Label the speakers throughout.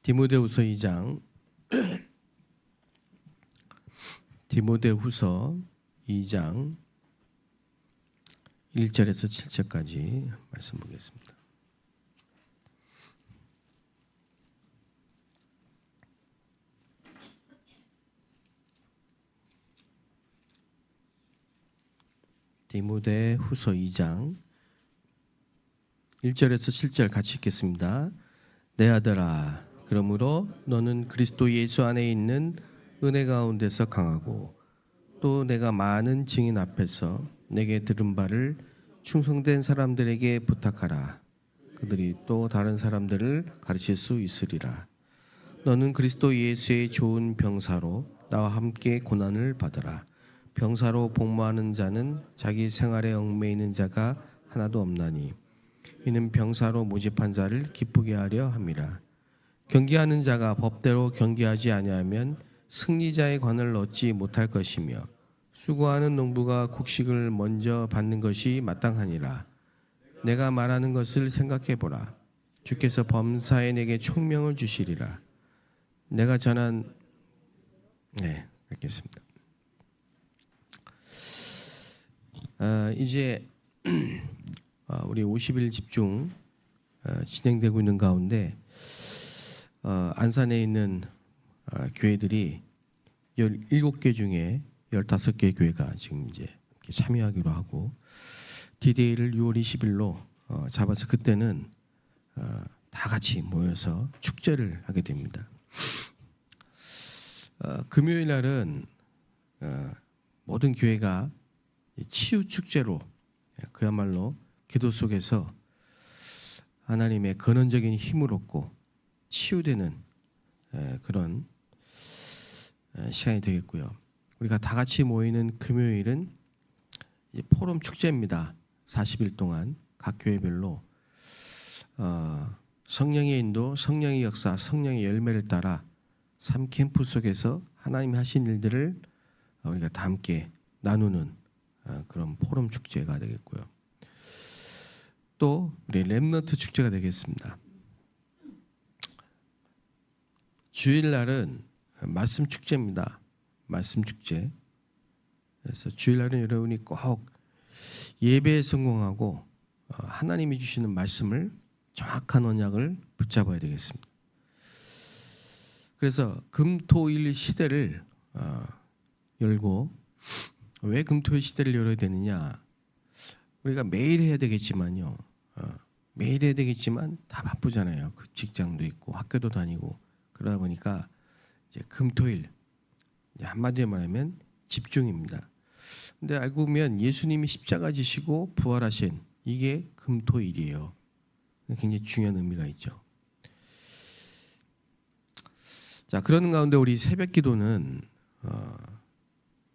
Speaker 1: 디모데후서 2장 디모데후서 2장 1절에서 7절까지 말씀 보겠습니다. 디모데후서 2장 1절에서 7절 같이 읽겠습니다. 내 아들아, 그러므로 너는 그리스도 예수 안에 있는 은혜 가운데서 강하고 또 내가 많은 증인 앞에서 내게 들은 바를 충성된 사람들에게 부탁하라. 그들이 또 다른 사람들을 가르칠 수 있으리라. 너는 그리스도 예수의 좋은 병사로 나와 함께 고난을 받으라. 병사로 복무하는 자는 자기 생활에 얽매이는 자가 하나도 없나니 이는 병사로 모집한 자를 기쁘게 하려 함이라. 경기하는 자가 법대로 경기하지 아니하면 승리자의 관을 얻지 못할 것이며 수고하는 농부가 곡식을 먼저 받는 것이 마땅하니라. 내가 말하는 것을 생각해 보라. 주께서 범사에 내게 총명을 주시리라. 내가 전한 알겠습니다. 이제 우리 50일 집중 진행되고 있는 가운데 안산에 있는 교회들이 17개 중에 15개 교회가 지금 이제 참여하기로 하고 D-Day를 6월 20일로 잡아서 그때는 다 같이 모여서 축제를 하게 됩니다. 금요일 날은 모든 교회가 치유 축제로 그야말로 기도 속에서 하나님의 근원적인 힘을 얻고 치유되는 그런 시간이 되겠고요. 우리가 다 같이 모이는 금요일은 포럼 축제입니다. 40일 동안 각 교회별로 성령의 인도, 성령의 역사, 성령의 열매를 따라 삶 캠프 속에서 하나님이 하신 일들을 우리가 다 함께 나누는 그런 포럼 축제가 되겠고요. 또 우리 렘넌트 축제가 되겠습니다. 주일날은 말씀 축제입니다. 말씀 축제. 그래서 주일날은 여러분이 꼭 예배에 성공하고 하나님이 주시는 말씀을 정확한 언약을 붙잡아야 되겠습니다. 그래서 금토일 시대를 열고, 왜 금토일 시대를 열어야 되느냐? 우리가 매일 해야 되겠지만요. 매일 해야 되겠지만 다 바쁘잖아요. 그 직장도 있고 학교도 다니고 그러다 보니까 이제 금토일, 이제 한마디로 말하면 집중입니다. 근데 알고 보면 예수님이 십자가 지시고 부활하신 이게 금토일이에요. 굉장히 중요한 의미가 있죠. 자, 그런 가운데 우리 새벽 기도는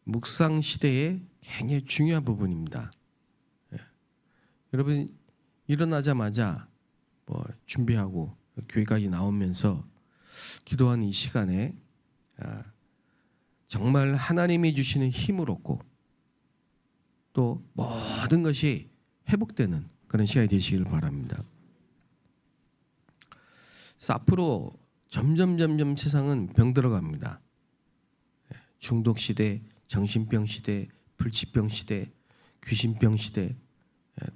Speaker 1: 묵상 시대의 굉장히 중요한 부분입니다. 여러분 일어나자마자 준비하고 교회까지 나오면서 기도하는 이 시간에 정말 하나님이 주시는 힘을 얻고 또 모든 것이 회복되는 그런 시간이 되시길 바랍니다. 그래서 앞으로 점점 세상은 병들어갑니다. 중독 시대, 정신병 시대, 불치병 시대, 귀신병 시대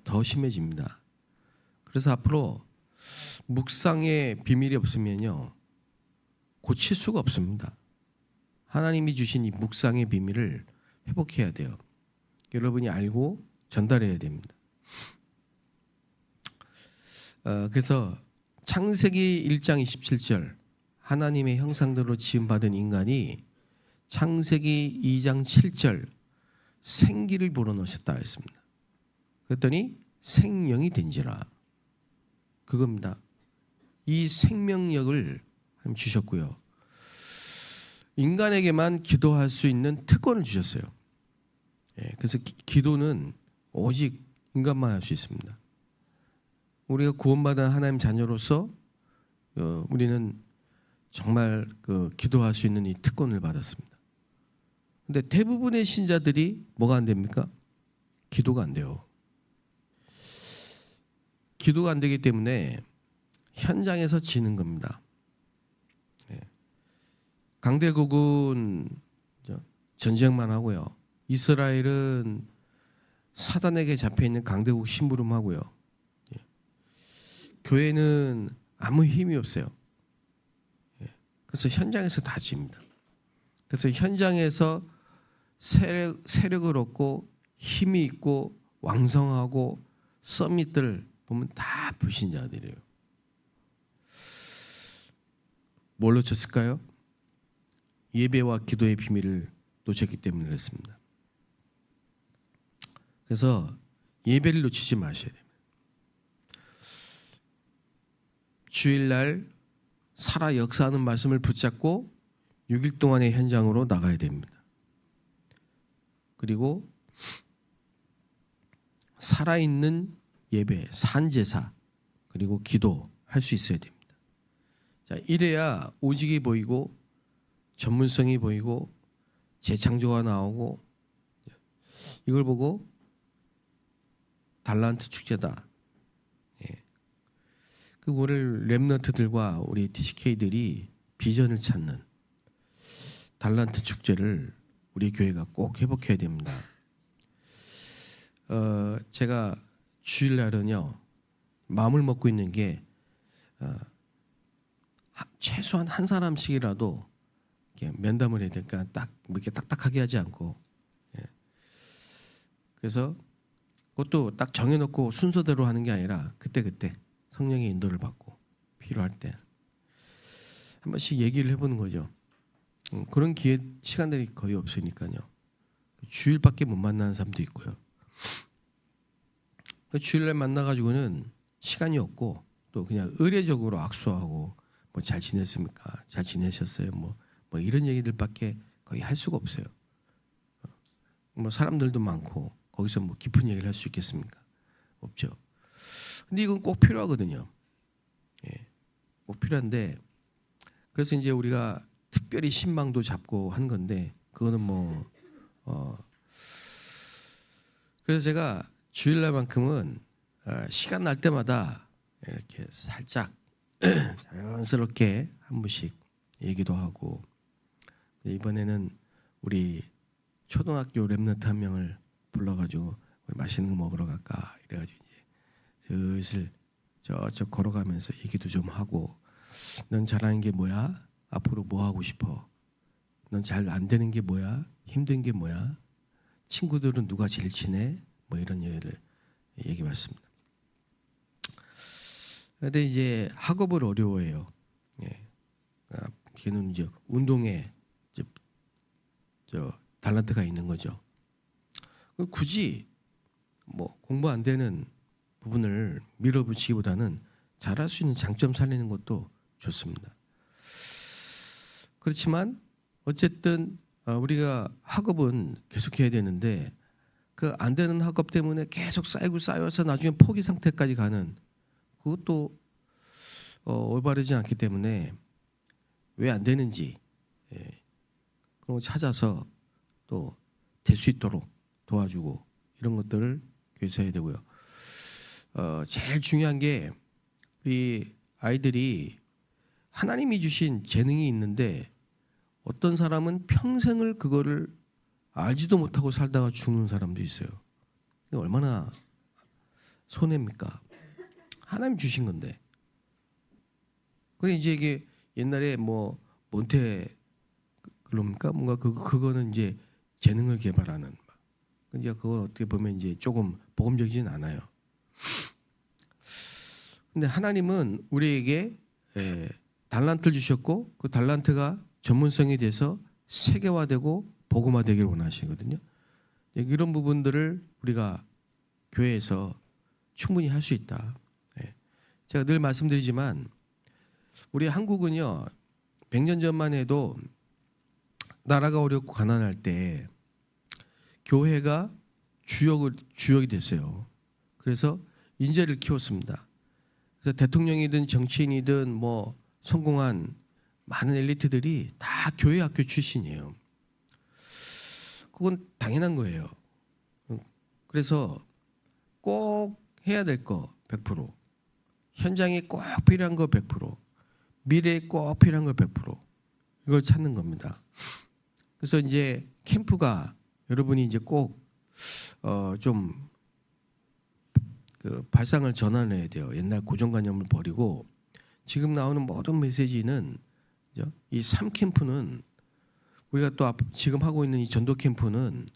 Speaker 1: 더 심해집니다. 그래서 앞으로 묵상의 비밀이 없으면요 고칠 수가 없습니다. 하나님이 주신 이 묵상의 비밀을 회복해야 돼요. 여러분이 알고 전달해야 됩니다. 그래서 창세기 1장 27절 하나님의 형상대로 지음받은 인간이 창세기 2장 7절 생기를 불어넣으셨다 했습니다. 그랬더니 생명이 된지라. 그겁니다. 이 생명력을 주셨고요. 인간에게만 기도할 수 있는 특권을 주셨어요. 그래서 기도는 오직 인간만 할 수 있습니다. 우리가 구원받은 하나님 자녀로서 우리는 정말 기도할 수 있는 이 특권을 받았습니다. 근데 대부분의 신자들이 뭐가 안 됩니까? 기도가 안 돼요. 기도가 안 되기 때문에 현장에서 지는 겁니다. 강대국은 전쟁만 하고요. 이스라엘은 사단에게 잡혀 있는 강대국 심부름하고요. 교회는 아무 힘이 없어요. 그래서 현장에서 다 집니다. 그래서 현장에서 세력을 얻고 힘이 있고 왕성하고 서밋들 보면 다 불신자들이에요. 뭘로 쳤을까요? 예배와 기도의 비밀을 놓쳤기 때문에 그렇습니다. 그래서 예배를 놓치지 마셔야 됩니다. 주일날 살아 역사하는 말씀을 붙잡고 6일 동안의 현장으로 나가야 됩니다. 그리고 살아있는 예배, 산제사, 그리고 기도할 수 있어야 됩니다. 자, 이래야 오직이 보이고 전문성이 보이고 재창조가 나오고, 이걸 보고 달란트 축제다. 그거를 렘넌트들과 우리 TCK들이 비전을 찾는 달란트 축제를 우리 교회가 꼭 회복해야 됩니다. 제가 주일날은요 마음을 먹고 있는 게 최소한 한 사람씩이라도 면담을 해야 되니까 딱 이렇게 딱딱하게 하지 않고, 그래서 그것도 딱 정해놓고 순서대로 하는 게 아니라 그때 성령의 인도를 받고 필요할 때 한 번씩 얘기를 해보는 거죠. 그런 기회 시간들이 거의 없으니까요. 주일밖에 못 만나는 사람도 있고요. 주일날 만나가지고는 시간이 없고 또 그냥 의례적으로 악수하고 뭐 잘 지냈습니까? 잘 지내셨어요? 뭐 이런 얘기들밖에 거의 할 수가 없어요. 뭐 사람들도 많고 거기서 뭐 깊은 얘기를 할 수 있겠습니까? 없죠. 근데 이건 꼭 필요하거든요. 꼭 필요한데, 그래서 이제 우리가 특별히 신망도 잡고 한 건데, 그거는 그래서 제가 주일날만큼은 시간 날 때마다 이렇게 살짝 자연스럽게 한 번씩 얘기도 하고, 이번에는 우리 초등학교 랩런트 한 명을 불러가지고 우리 맛있는 거 먹으러 갈까 이래가지고 이제 슬슬 저쪽 걸어가면서 얘기도 좀 하고, 넌 잘하는 게 뭐야? 앞으로 뭐 하고 싶어? 넌 잘 안 되는 게 뭐야? 힘든 게 뭐야? 친구들은 누가 제일 친해? 뭐 이런 얘기를 얘기해봤습니다. 근데 이제 학업을 어려워해요. 걔는 이제 운동에 달란트가 있는 거죠. 굳이 뭐 공부 안 되는 부분을 밀어붙이기보다는 잘할 수 있는 장점 살리는 것도 좋습니다. 그렇지만 어쨌든 우리가 학업은 계속해야 되는데 그 안 되는 학업 때문에 계속 쌓여서 나중에 포기 상태까지 가는, 그것도 올바르지 않기 때문에 왜 안 되는지 그런 거 찾아서 또 될 수 있도록 도와주고 이런 것들을 교회에서 해야 되고요. 제일 중요한 게 우리 아이들이 하나님이 주신 재능이 있는데 어떤 사람은 평생을 그거를 알지도 못하고 살다가 죽는 사람도 있어요. 얼마나 손해입니까? 하나님 주신 건데. 그게 이제 이게 옛날에 뭐 몬테 그럽니까? 뭔가 그거는 이제 재능을 개발하는. 이제 그거 어떻게 보면 이제 조금 복음적이진 않아요. 근데 하나님은 우리에게 달란트를 주셨고 그 달란트가 전문성이 돼서 세계화되고 복음화되기를 원하시거든요. 이런 부분들을 우리가 교회에서 충분히 할 수 있다. 제가 늘 말씀드리지만 우리 한국은요 100년 전만 해도 나라가 어렵고 가난할 때 교회가 주역이 됐어요. 그래서 인재를 키웠습니다. 그래서 대통령이든 정치인이든 뭐 성공한 많은 엘리트들이 다 교회 학교 출신이에요. 그건 당연한 거예요. 그래서 꼭 해야 될 거 100%, 현장에 꼭 필요한 거 100%, 미래에 꼭 필요한 거 100%, 이걸 찾는 겁니다. 그래서 이제 캠프가 여러분이 이제 꼭 좀 그 발상을 전환해야 돼요. 옛날 고정관념을 버리고 지금 나오는 모든 메시지는 이 3캠프는 우리가 또 지금 하고 있는 이 전도 캠프는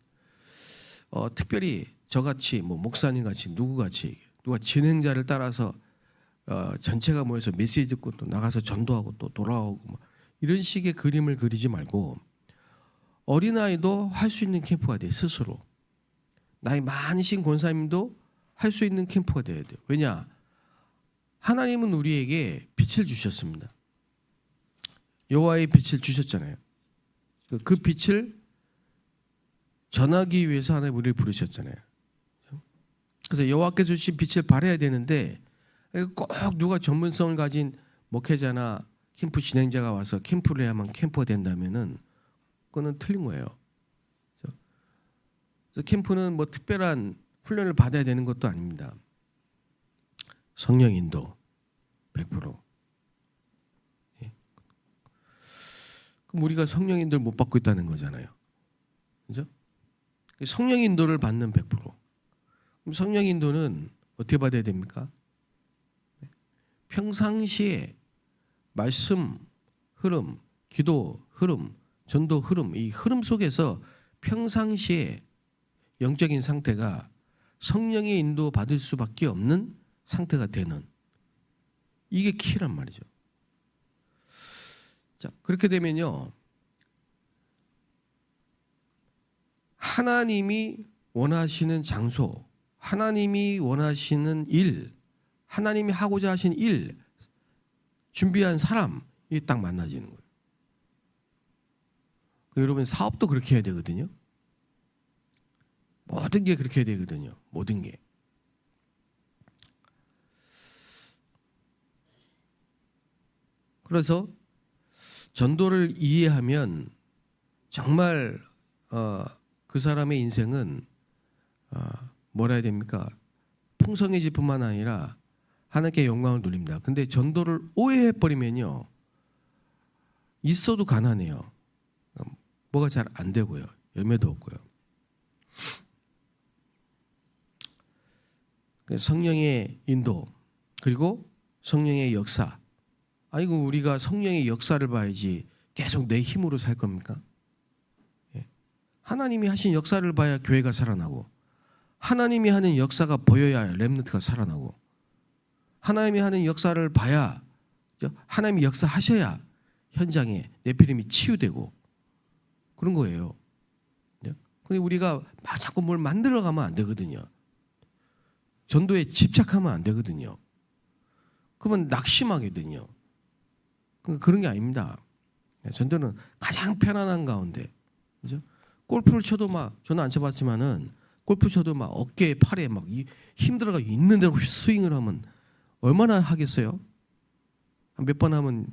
Speaker 1: 특별히 저같이 뭐 목사님 같이 누가 진행자를 따라서 전체가 모여서 메시지 듣고 또 나가서 전도하고 또 돌아오고 뭐 이런 식의 그림을 그리지 말고 어린아이도 할 수 있는 캠프가 돼. 스스로 나이 많으신 권사님도 할 수 있는 캠프가 돼야 돼요. 왜냐? 하나님은 우리에게 빛을 주셨습니다. 여호와의 빛을 주셨잖아요. 그 빛을 전하기 위해서 하나님 우리를 부르셨잖아요. 그래서 여호와께서 주신 빛을 발해야 되는데 꼭 누가 전문성을 가진 목회자나 캠프 진행자가 와서 캠프를 해야만 캠프가 된다면은 그거는 틀린 거예요. 그래서 캠프는 뭐 특별한 훈련을 받아야 되는 것도 아닙니다. 성령 인도 100%. 예. 그럼 우리가 성령 인도를 못 받고 있다는 거잖아요. 그죠? 성령 인도를 받는 100%. 그럼 성령 인도는 어떻게 받아야 됩니까? 평상시에 말씀 흐름, 기도 흐름, 전도 흐름, 이 흐름 속에서 평상시에 영적인 상태가 성령의 인도 받을 수밖에 없는 상태가 되는, 이게 키란 말이죠. 자, 그렇게 되면요, 하나님이 원하시는 장소, 하나님이 원하시는 일, 하나님이 하고자 하신 일, 준비한 사람이 딱 만나지는 거예요. 여러분 사업도 그렇게 해야 되거든요. 모든 게 그렇게 해야 되거든요. 모든 게. 그래서 전도를 이해하면 정말 그 사람의 인생은 뭐라 해야 됩니까? 풍성해질 뿐만 아니라 하나님께 영광을 돌립니다. 근데 전도를 오해해버리면요, 있어도 가난해요. 뭐가 잘 안 되고요. 열매도 없고요. 성령의 인도, 그리고 성령의 역사. 아이고, 우리가 성령의 역사를 봐야지 계속 내 힘으로 살 겁니까? 예. 하나님이 하신 역사를 봐야 교회가 살아나고, 하나님이 하는 역사가 보여야 렘넌트가 살아나고, 하나님이 하는 역사를 봐야, 하나님이 역사하셔야 현장에 네피림이 치유되고 그런 거예요. 근데 우리가 막 자꾸 뭘 만들어가면 안 되거든요. 전도에 집착하면 안 되거든요. 그러면 낙심하거든요. 그런 게 아닙니다. 전도는 가장 편안한 가운데, 그죠? 골프를 쳐도 막, 저는 안 쳐봤지만은 골프 쳐도 막 어깨에 팔에 막 힘들어가 있는 대로 스윙을 하면 얼마나 하겠어요? 몇 번 하면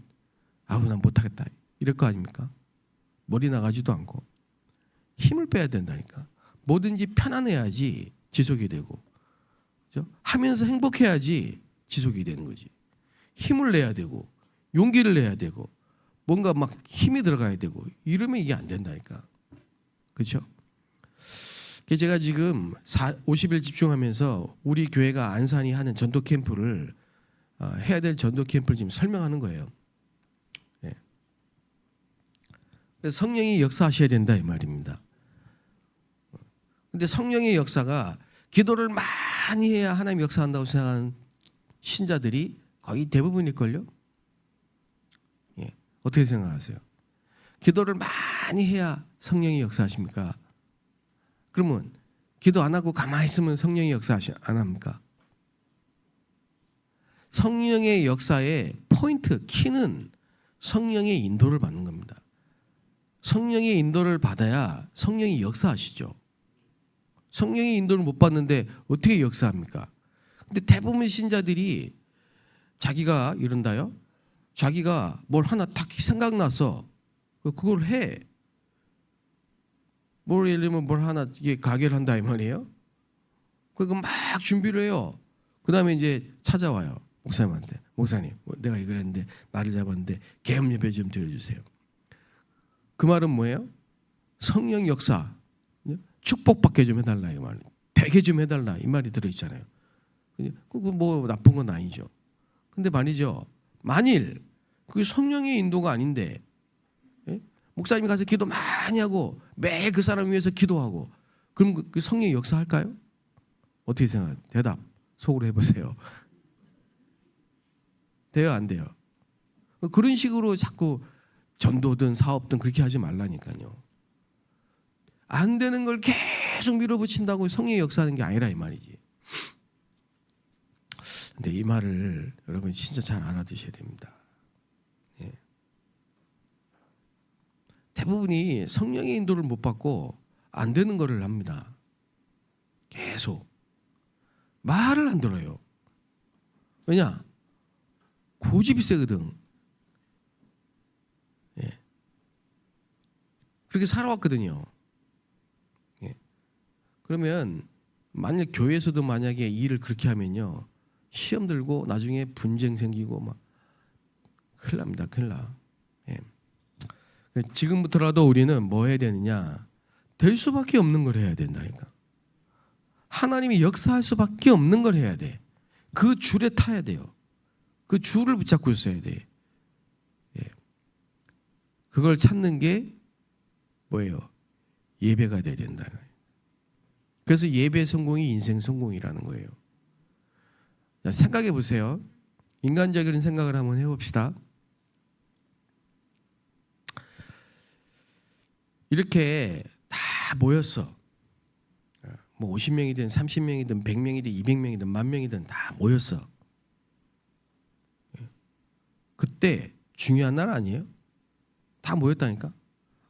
Speaker 1: 아우 난 못하겠다 이럴 거 아닙니까? 머리 나가지도 않고 힘을 빼야 된다니까. 뭐든지 편안해야지 지속이 되고, 그죠? 하면서 행복해야지 지속이 되는 거지. 힘을 내야 되고 용기를 내야 되고 뭔가 막 힘이 들어가야 되고 이러면 이게 안 된다니까. 그렇죠? 제가 지금 50일 집중하면서 우리 교회가 안산이 하는 전도 캠프를 해야 될 전도 캠프를 지금 설명하는 거예요. 네. 그래서 성령이 역사하셔야 된다 이 말입니다. 근데 성령의 역사가 기도를 많이 해야 하나님 역사한다고 생각하는 신자들이 거의 대부분일걸요. 예. 어떻게 생각하세요? 기도를 많이 해야 성령이 역사하십니까? 그러면 기도 안 하고 가만히 있으면 성령이 역사 안 합니까? 성령의 역사의 포인트, 키는 성령의 인도를 받는 겁니다. 성령의 인도를 받아야 성령이 역사하시죠. 성령의 인도를 못 받는데 어떻게 역사합니까? 근데 대부분 신자들이 자기가 이런다요. 자기가 뭘 하나 딱 생각나서 그걸 해. 예를 들면 뭘 하나 이게 가게를 한다 이 말이에요. 그거 막 준비를 해요. 그 다음에 이제 찾아와요. 목사님한테. 목사님, 내가 이걸 했는데 나를 잡았는데 계엄 예배 좀 드려주세요. 그 말은 뭐예요? 성령 역사, 축복받게 좀 해달라 이 말, 되게 좀 해달라 이 말이 들어있잖아요. 그거 뭐 나쁜 건 아니죠. 근데 말이죠, 만일 그게 성령의 인도가 아닌데, 예? 목사님이 가서 기도 많이 하고 매일 그 사람 위해서 기도하고, 그럼 그 성령의 역사 할까요? 어떻게 생각해요? 대답 속으로 해보세요. 돼요, 안 돼요? 그런 식으로 자꾸 전도든 사업든 그렇게 하지 말라니까요. 안 되는 걸 계속 밀어붙인다고 성령의 역사하는 게 아니라 이 말이지. 근데 이 말을 여러분 진짜 잘 알아두셔야 됩니다. 예. 대부분이 성령의 인도를 못 받고 안 되는 거를 합니다. 계속 말을 안 들어요. 왜냐? 고집이 세거든. 예. 그렇게 살아왔거든요. 예. 그러면 만약 교회에서도 만약에 일을 그렇게 하면요, 시험 들고 나중에 분쟁 생기고 막 큰일 납니다. 큰일 나. 예. 지금부터라도 우리는 뭐 해야 되느냐? 될 수밖에 없는 걸 해야 된다니까. 하나님이 역사할 수밖에 없는 걸 해야 돼. 그 줄에 타야 돼요. 그 줄을 붙잡고 있어야 돼. 예. 그걸 찾는 게 뭐예요? 예배가 돼야 된다. 그래서 예배 성공이 인생 성공이라는 거예요. 자, 생각해 보세요. 인간적인 생각을 한번 해봅시다. 이렇게 다 모였어. 뭐 50명이든 30명이든 100명이든 200명이든 10,000명이든 다 모였어. 그때 중요한 날 아니에요? 다 모였다니까?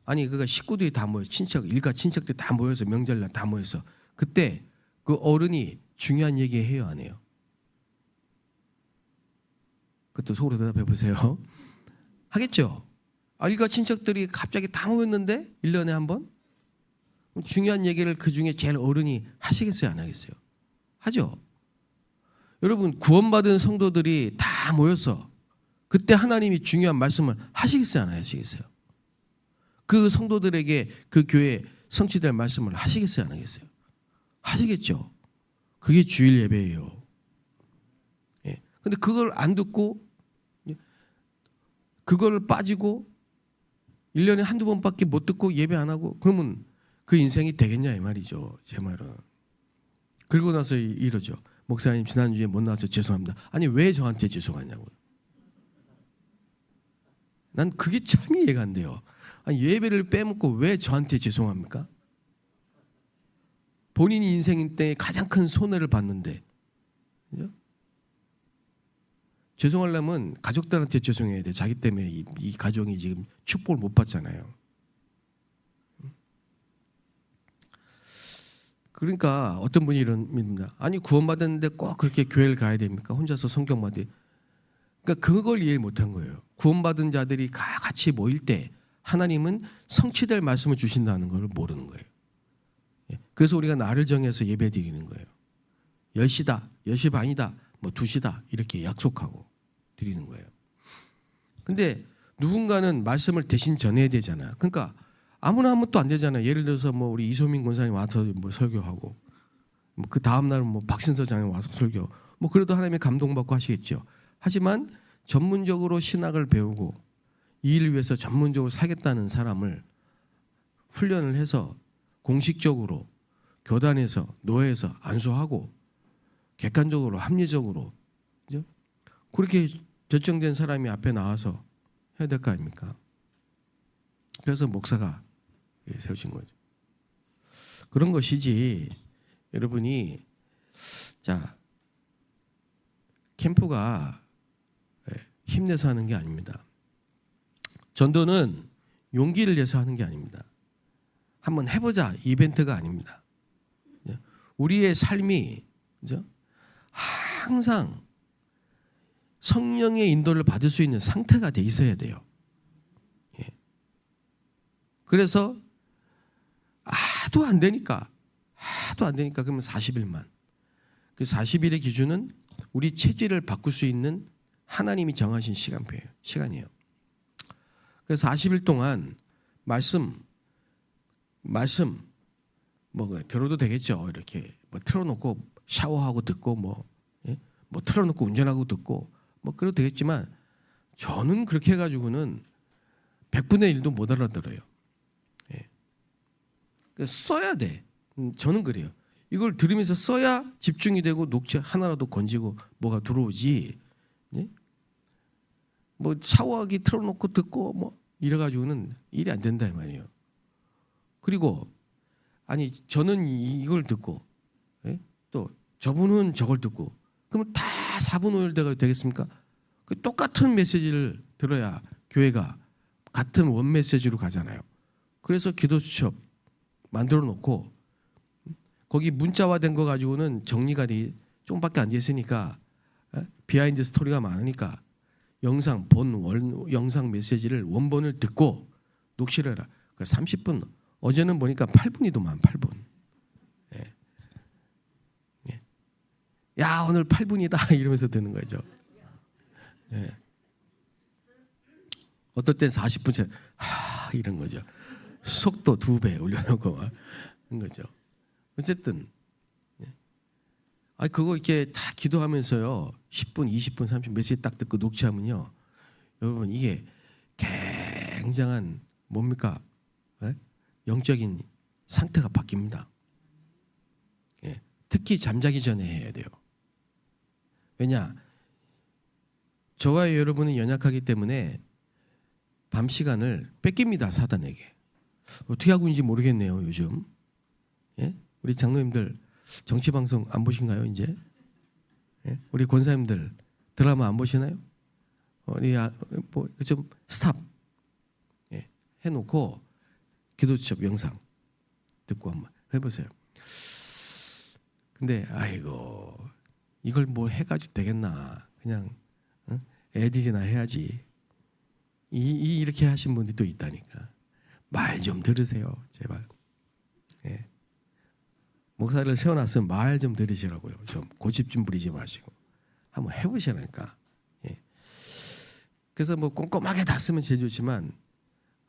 Speaker 1: 아니 그가 식구들이 다 모여, 친척, 일가 친척들이 다 모여서 명절날 다 모였어. 그때 그 어른이 중요한 얘기 해요, 안 해요? 그것도 속으로 대답해 보세요. 하겠죠? 일가 친척들이 갑자기 다 모였는데 1년에 한 번? 중요한 얘기를 그 중에 제일 어른이 하시겠어요, 안 하겠어요? 하죠. 여러분 구원받은 성도들이 다 모였어. 그때 하나님이 중요한 말씀을 하시겠어요, 안 하시겠어요? 그 성도들에게 그 교회 성취될 말씀을 하시겠어요, 안 하겠어요? 하시겠죠. 그게 주일 예배예요. 예. 근데 그걸 안 듣고 그걸 빠지고 1년에 한두 번밖에 못 듣고 예배 안 하고 그러면 그 인생이 되겠냐 이 말이죠. 제 말은. 그리고 나서 이러죠. 목사님 지난주에 못 나와서 죄송합니다. 아니 왜 저한테 죄송하냐고요. 난 그게 참 이해가 안 돼요. 아니, 예배를 빼먹고 왜 저한테 죄송합니까? 본인이 인생 때 가장 큰 손해를 봤는데, 그죠? 죄송하려면 가족들한테 죄송해야 돼. 자기 때문에 이 가정이 지금 축복을 못 받잖아요. 그러니까 어떤 분이 이럽니다. 아니 구원받았는데 꼭 그렇게 교회를 가야 됩니까? 혼자서 성경만 돼. 그러니까 그걸 이해 못한 거예요. 구원받은 자들이 같이 모일 때 하나님은 성취될 말씀을 주신다는 걸 모르는 거예요. 그래서 우리가 날을 정해서 예배 드리는 거예요. 10시다, 10시 반이다, 뭐 2시다 이렇게 약속하고 드리는 거예요. 근데 누군가는 말씀을 대신 전해야 되잖아요. 그러니까 아무나 하면 또 안 되잖아요. 예를 들어서 뭐 우리 이소민 권사님 와서 뭐 설교하고, 뭐 그 다음 날은 뭐 박신서 장님 와서 설교, 뭐 그래도 하나님의 감동받고 하시겠죠. 하지만 전문적으로 신학을 배우고 이 일을 위해서 전문적으로 살겠다는 사람을 훈련을 해서 공식적으로 교단에서 노회에서 안수하고 객관적으로 합리적으로, 그죠? 그렇게 결정된 사람이 앞에 나와서 해야 될 거 아닙니까? 그래서 목사가 세우신 거죠. 그런 것이지. 여러분이 자 캠프가 힘내서 하는 게 아닙니다. 전도는 용기를 내서 하는 게 아닙니다. 한번 해보자 이벤트가 아닙니다. 우리의 삶이 그죠? 항상 성령의 인도를 받을 수 있는 상태가 돼 있어야 돼요. 그래서 하도 안 되니까 그러면 40일만. 그 40일의 기준은 우리 체질을 바꿀 수 있는 하나님이 정하신 시간이에요. 그래서 40일 동안 말씀 뭐 들어도 되겠죠. 이렇게 뭐 틀어놓고 샤워하고 듣고 뭐 틀어놓고 운전하고 듣고 뭐 그래도 되겠지만 저는 그렇게 해가지고는 100분의 1도 못 알아들어요. 써야 돼. 저는 그래요. 이걸 들으면서 써야 집중이 되고 녹취 하나라도 건지고 뭐가 들어오지. 뭐 샤워하기 틀어놓고 듣고 뭐 이래가지고는 일이 안 된다 이 말이에요. 그리고 아니 저는 이걸 듣고 또 저분은 저걸 듣고 그러면 다 4분 5일 되겠습니까? 그 똑같은 메시지를 들어야 교회가 같은 원 메시지로 가잖아요. 그래서 기도 수첩 만들어 놓고 거기 문자화된 거 가지고는 정리가 조금밖에 안 돼 있으니까 비하인드 스토리가 많으니까 영상 영상 메시지를 원본을 듣고 녹취를 해라. 30분 어제는 보니까 8분이더만 8분. 야 오늘 8분이다 이러면서 듣는 거죠. 어떨 땐 40분째 이런 거죠. 속도 2배 올려놓고 막 그런 거죠. 어쨌든 그거 이렇게 다 기도하면서요 10분, 20분, 30분 메시지 딱 듣고 녹취하면요 여러분 이게 굉장한 뭡니까? 영적인 상태가 바뀝니다. 특히 잠자기 전에 해야 돼요. 왜냐? 저와 여러분은 연약하기 때문에 밤 시간을 뺏깁니다. 사단에게. 어떻게 하고 있는지 모르겠네요. 요즘. 우리 장로님들 정치방송 안 보신가요? 이제? 우리 권사님들 드라마 안 보시나요? 좀 스탑 해놓고 기도수첩 영상 듣고 한번 해보세요. 근데 아이고 이걸 뭐 해가지고 되겠나? 그냥 애들이나 해야지. 이렇게 하신 분들이 또 있다니까. 말 좀 들으세요, 제발. 목사를 세워놨으면 말 좀 들으시라고요. 좀 고집 좀 부리지 마시고 한번 해보시라니까. 그래서 뭐 꼼꼼하게 다 쓰면 제일 좋지만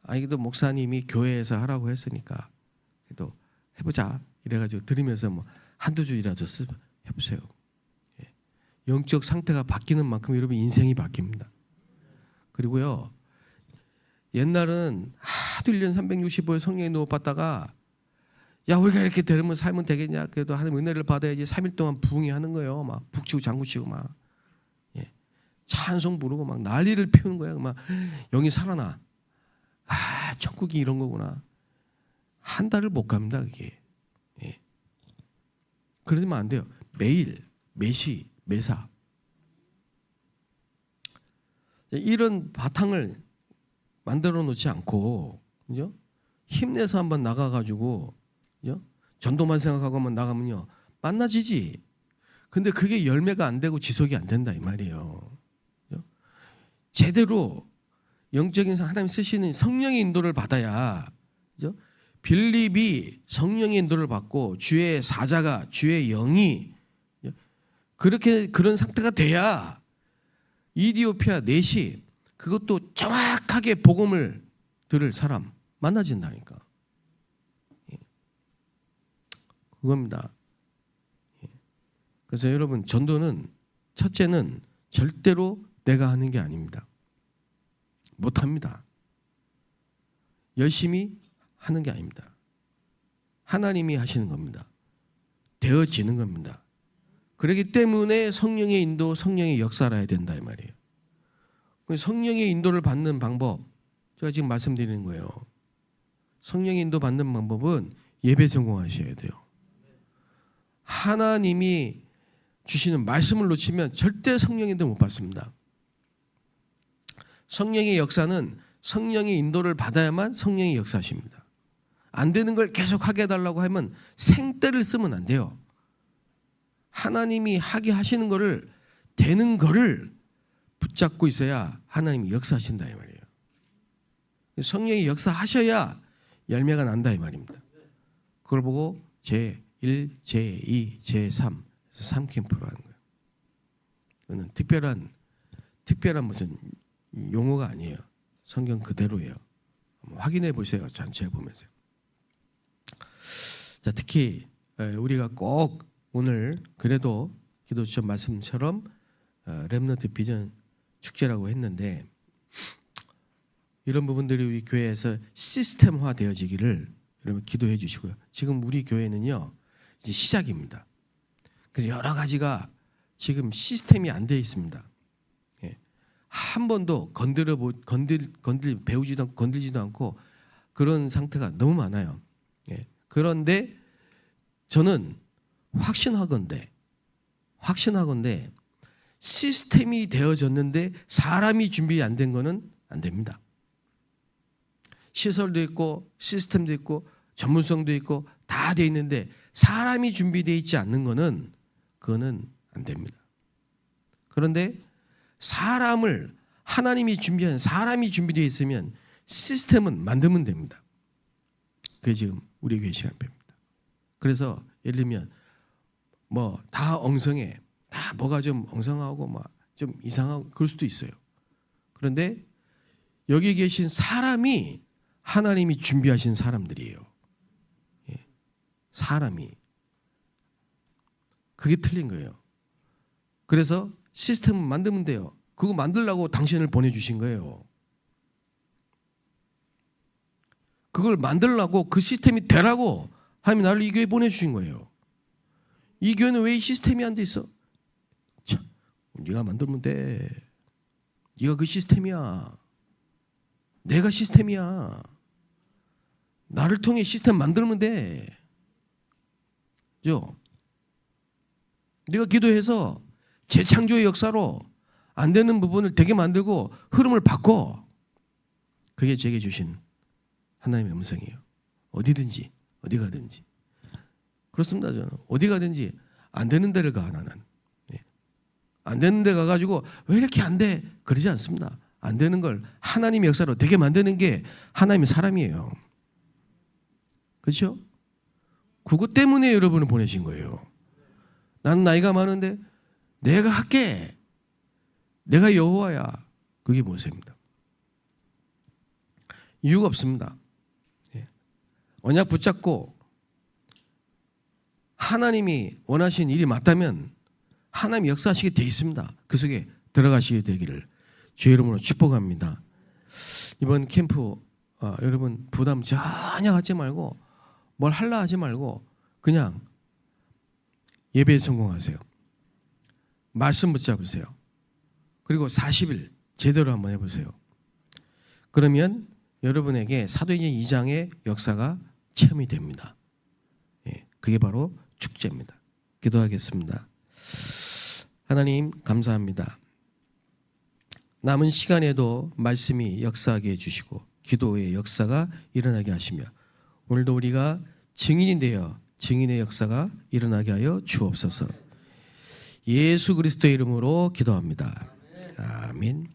Speaker 1: 그래도 목사님이 교회에서 하라고 했으니까 그래도 해보자 이래가지고 들으면서 뭐 한두 줄이라도 해보세요. 영적 상태가 바뀌는 만큼 여러분 인생이 바뀝니다. 그리고요 옛날은 하도 1년 365일 성령의 능력 받다가 야 우리가 이렇게 되면 살면 되겠냐? 그래도 하나님 은혜를 받아야지 3일 동안 부흥하는 거예요. 막 북치고 장구치고 막 찬송 부르고 막 난리를 피우는 거야. 막 영이 살아나. 천국이 이런 거구나. 한 달을 못 갑니다 그게. 그러면 안 돼요. 매일 매시 매사 이런 바탕을 만들어 놓지 않고 그죠? 힘내서 한번 나가가지고 그죠? 전도만 생각하고 한번 나가면요 만나지지. 근데 그게 열매가 안 되고 지속이 안 된다 이 말이에요. 그죠? 제대로 영적인 하나님 쓰시는 성령의 인도를 받아야 그죠? 빌립이 성령의 인도를 받고 주의 사자가 주의 영이 그렇게 그런 상태가 돼야 이디오피아 넷이 그것도 정확하게 복음을 들을 사람 만나진다니까. 그겁니다. 그래서 여러분 전도는 첫째는 절대로 내가 하는 게 아닙니다. 못합니다. 열심히 하는 게 아닙니다. 하나님이 하시는 겁니다. 되어지는 겁니다. 그렇기 때문에 성령의 인도, 성령의 역사를 해야 된다 이 말이에요. 성령의 인도를 받는 방법 제가 지금 말씀드리는 거예요. 성령의 인도 받는 방법은 예배 성공하셔야 돼요. 하나님이 주시는 말씀을 놓치면 절대 성령의 인도 못 받습니다. 성령의 역사는 성령의 인도를 받아야만 성령의 역사십니다. 안 되는 걸 계속 하게 해달라고 하면 생떼를 쓰면 안 돼요. 하나님이 하게 하시는 거를 되는 거를 붙잡고 있어야 하나님이 역사하신다 이 말이에요. 성령이 역사하셔야 열매가 난다 이 말입니다. 그걸 보고 제1, 제2, 제3 3캠프로 하는 거예요. 이거는 특별한 무슨 용어가 아니에요. 성경 그대로예요. 확인해 보세요. 전체 보면서. 자, 특히 우리가 꼭 오늘 그래도 기도 주신 말씀처럼 렘넌트 비전 축제라고 했는데 이런 부분들이 우리 교회에서 시스템화 되어지기를 여러분 기도해 주시고요. 지금 우리 교회는요 이제 시작입니다. 그래서 여러 가지가 지금 시스템이 안 되어 있습니다. 예. 한 번도 배우지도 건들지도 않고 그런 상태가 너무 많아요. 예. 그런데 저는 확신하건대 시스템이 되어졌는데 사람이 준비 안 된 거는 안 됩니다. 시설도 있고 시스템도 있고 전문성도 있고 다 돼 있는데 사람이 준비되어 있지 않는 거는 그거는 안 됩니다. 그런데 하나님이 준비한 사람이 준비되어 있으면 시스템은 만들면 됩니다. 그게 지금 우리 교회 시간표입니다. 그래서 예를 들면 뭐 다 엉성해, 다 뭐가 좀 엉성하고 막 좀 이상하고 그럴 수도 있어요. 그런데 여기 계신 사람이 하나님이 준비하신 사람들이에요. 예. 사람이 그게 틀린 거예요. 그래서 시스템을 만들면 돼요. 그거 만들려고 당신을 보내주신 거예요. 그걸 만들려고 그 시스템이 되라고 하나님이 나를 이 교회에 보내주신 거예요. 이 교회는 왜 이 시스템이 안 돼 있어? 참, 네가 만들면 돼. 네가 그 시스템이야. 내가 시스템이야. 나를 통해 시스템 만들면 돼. 그죠? 네가 기도해서 재창조의 역사로 안 되는 부분을 되게 만들고 흐름을 바꿔. 그게 제게 주신 하나님의 음성이에요. 어디든지 어디 가든지. 그렇습니다. 저는 어디 가든지 안 되는 데를 가. 나는 안 되는 데 가가지고 왜 이렇게 안 돼? 그러지 않습니다. 안 되는 걸 하나님의 역사로 되게 만드는 게 하나님의 사람이에요. 그렇죠? 그것 때문에 여러분을 보내신 거예요. 나는 나이가 많은데 내가 할게. 내가 여호와야. 그게 모세입니다. 이유가 없습니다. 언약 붙잡고 하나님이 원하신 일이 맞다면 하나님이 역사하시게 돼 있습니다. 그 속에 들어가시게 되기를 주의 이름으로 축복합니다. 이번 캠프 여러분 부담 전혀 갖지 말고 뭘 할라 하지 말고 그냥 예배에 성공하세요. 말씀 붙잡으세요. 그리고 40일 제대로 한번 해보세요. 그러면 여러분에게 사도행전 2장의 역사가 체험이 됩니다. 그게 바로 축제입니다. 기도하겠습니다. 하나님 감사합니다. 남은 시간에도 말씀이 역사하게 해주시고 기도의 역사가 일어나게 하시며 오늘도 우리가 증인이 되어 증인의 역사가 일어나게 하여 주옵소서. 예수 그리스도의 이름으로 기도합니다. 아멘.